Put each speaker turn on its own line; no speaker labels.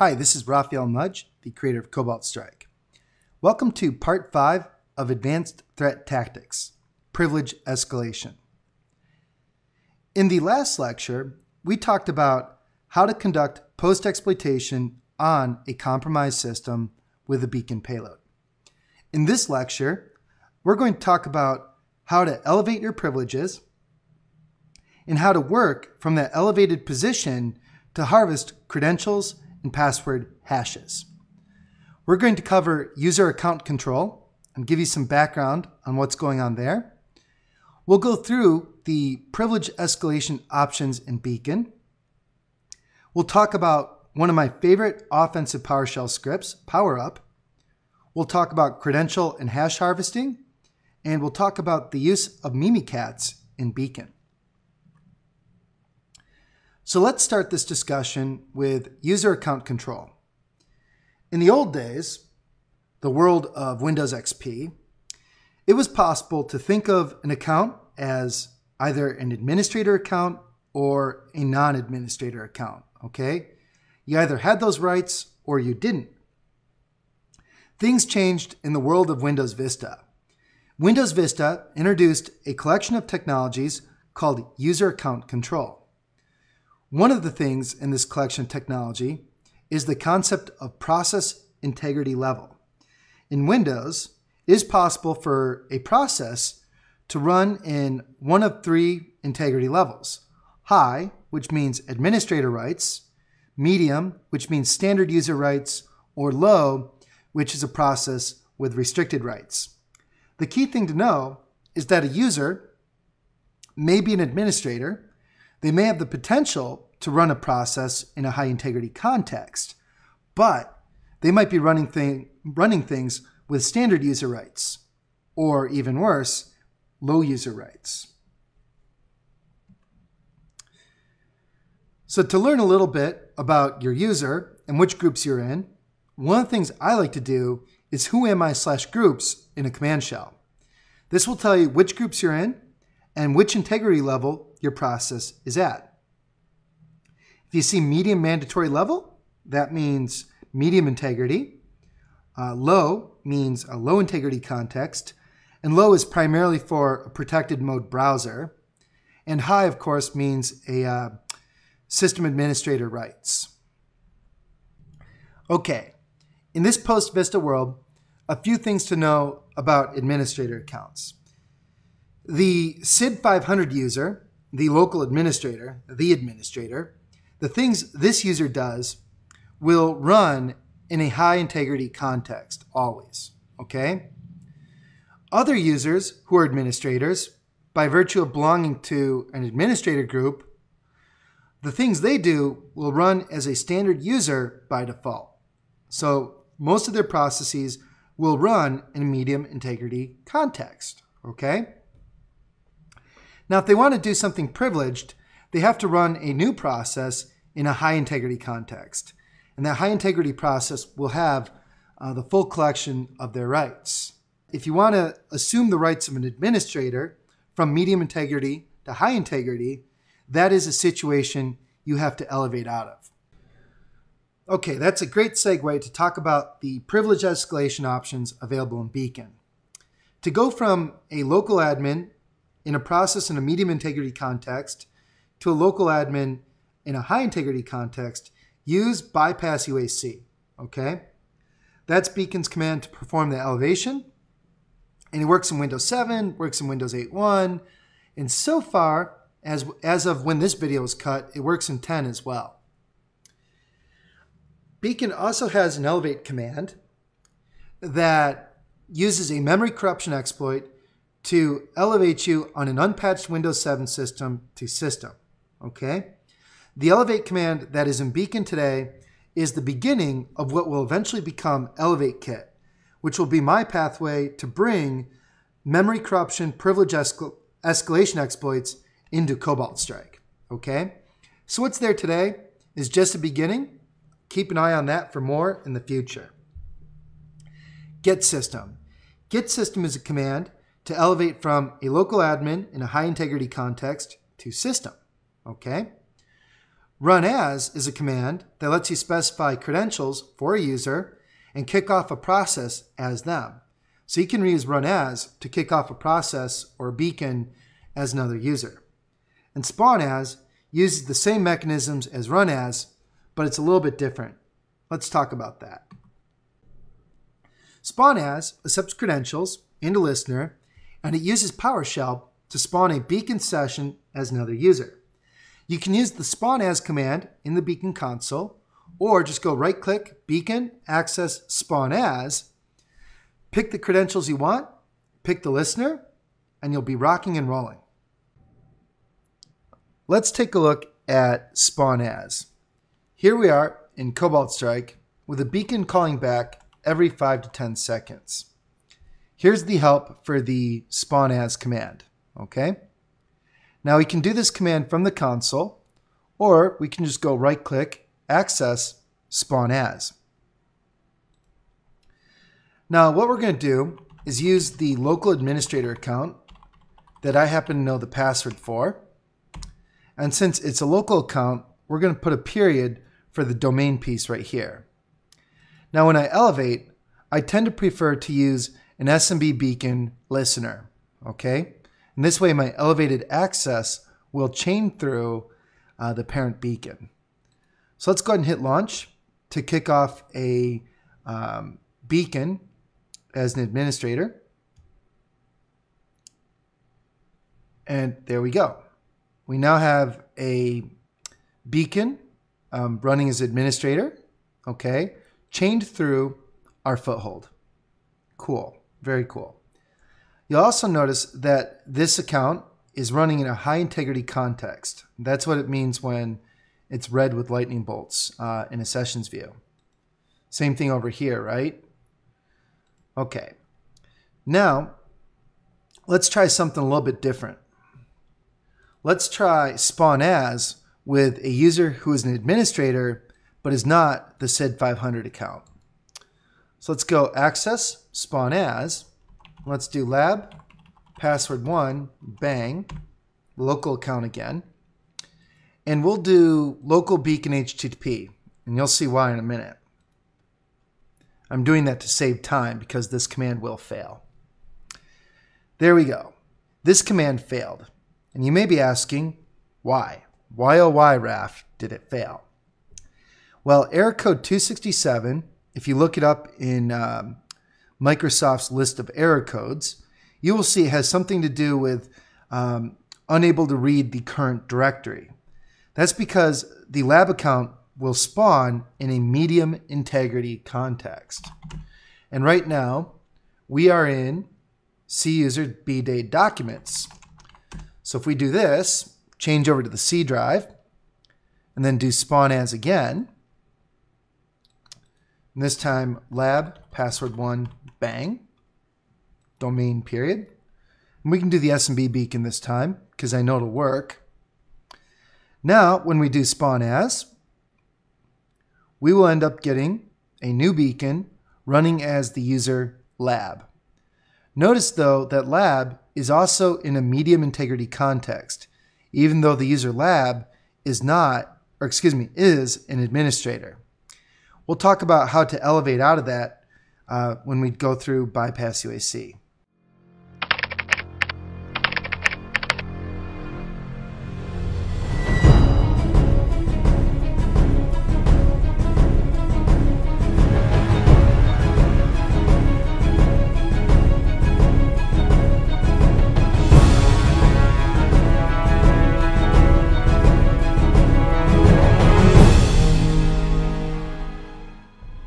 Hi, this is Raphael Mudge, the creator of Cobalt Strike. Welcome to Part 5 of Advanced Threat Tactics, Privilege Escalation. In the last lecture, we talked about how to conduct post-exploitation on a compromised system with a beacon payload. In this lecture, we're going to talk about how to elevate your privileges and how to work from that elevated position to harvest credentials and password hashes. We're going to cover user account control and give you some background on what's going on there. We'll go through the privilege escalation options in Beacon. We'll talk about one of my favorite offensive PowerShell scripts, PowerUp. We'll talk about credential and hash harvesting, and we'll talk about the use of Mimikatz in Beacon. So let's start this discussion with user account control. In the old days, the world of Windows XP, it was possible to think of an account as either an administrator account or a non-administrator account, okay? You either had those rights or you didn't. Things changed in the world of Windows Vista. Windows Vista introduced a collection of technologies called user account control. One of the things in this collection of technology is the concept of process integrity level. In Windows, it is possible for a process to run in one of three integrity levels. High, which means administrator rights, medium, which means standard user rights, or low, which is a process with restricted rights. The key thing to know is that a user may be an administrator. They may have the potential to run a process in a high integrity context, but they might be running things with standard user rights, or even worse, low user rights. So to learn a little bit about your user and which groups you're in, one of the things I like to do is whoami/groups in a command shell. This will tell you which groups you're in and which integrity level your process is at. If you see medium mandatory level, that means medium integrity. Low means a low integrity context. And low is primarily for a protected mode browser. And high, of course, means a system administrator rights. Okay, in this post-Vista world, a few things to know about administrator accounts. The SID 500 user, the local administrator, the things this user does will run in a high integrity context, always, okay? Other users who are administrators, by virtue of belonging to an administrator group, the things they do will run as a standard user by default. So most of their processes will run in a medium integrity context, okay? Now, if they want to do something privileged, they have to run a new process in a high integrity context. And that high integrity process will have the full collection of their rights. If you want to assume the rights of an administrator from medium integrity to high integrity, that is a situation you have to elevate out of. Okay, that's a great segue to talk about the privilege escalation options available in Beacon. To go from a local admin in a process in a medium integrity context to a local admin in a high integrity context, use bypass UAC, okay? That's Beacon's command to perform the elevation, and it works in Windows 7, works in Windows 8.1, and so far, as of when this video was cut, it works in 10 as well. Beacon also has an elevate command that uses a memory corruption exploit to elevate you on an unpatched Windows 7 system to system, okay? The elevate command that is in Beacon today is the beginning of what will eventually become Elevate Kit, which will be my pathway to bring memory corruption privilege escalation exploits into Cobalt Strike, okay? So what's there today is just a beginning. Keep an eye on that for more in the future. Get system. Get system is a command to elevate from a local admin in a high integrity context to system, okay? Run as is a command that lets you specify credentials for a user and kick off a process as them. So you can reuse run as to kick off a process or a beacon as another user. And spawn as uses the same mechanisms as run as, but it's a little bit different. Let's talk about that. Spawn as accepts credentials and a listener, and it uses PowerShell to spawn a beacon session as another user. You can use the spawn as command in the beacon console, or just go right-click, beacon, access, spawn as, pick the credentials you want, pick the listener, and you'll be rocking and rolling. Let's take a look at spawn as. Here we are in Cobalt Strike with a beacon calling back every 5 to 10 seconds. Here's the help for the spawn as command, okay? Now we can do this command from the console, or we can just go right-click, access, spawn as. Now what we're going to do is use the local administrator account that I happen to know the password for. And since it's a local account, we're going to put a period for the domain piece right here. Now when I elevate, I tend to prefer to use an SMB beacon listener, okay? And this way my elevated access will chain through the parent beacon. So let's go ahead and hit launch to kick off a beacon as an administrator. And there we go. We now have a beacon running as administrator, okay, chained through our foothold. Cool, very cool. You'll also notice that this account is running in a high integrity context. That's what it means when it's red with lightning bolts in a sessions view. Same thing over here, right? Okay. Now, let's try something a little bit different. Let's try spawn as with a user who is an administrator but is not the SID 500 account. So let's go access, spawn as. Let's do lab, password 1, bang, local account again. And we'll do local beacon HTTP, and you'll see why in a minute. I'm doing that to save time because this command will fail. There we go. This command failed. And you may be asking, why? Why, oh why, Raf, did it fail? Well, error code 267, if you look it up in Microsoft's list of error codes, you will see it has something to do with unable to read the current directory. That's because the lab account will spawn in a medium integrity context. And right now, we are in cuser bday documents. So if we do this, change over to the C drive, and then do spawn as again, and this time lab, password 1, bang, domain period. And we can do the SMB beacon this time, because I know it'll work. Now, when we do spawn as, we will end up getting a new beacon running as the user lab. Notice though that lab is also in a medium integrity context, even though the user lab is not, or excuse me, is an administrator. We'll talk about how to elevate out of that when we go through bypass UAC.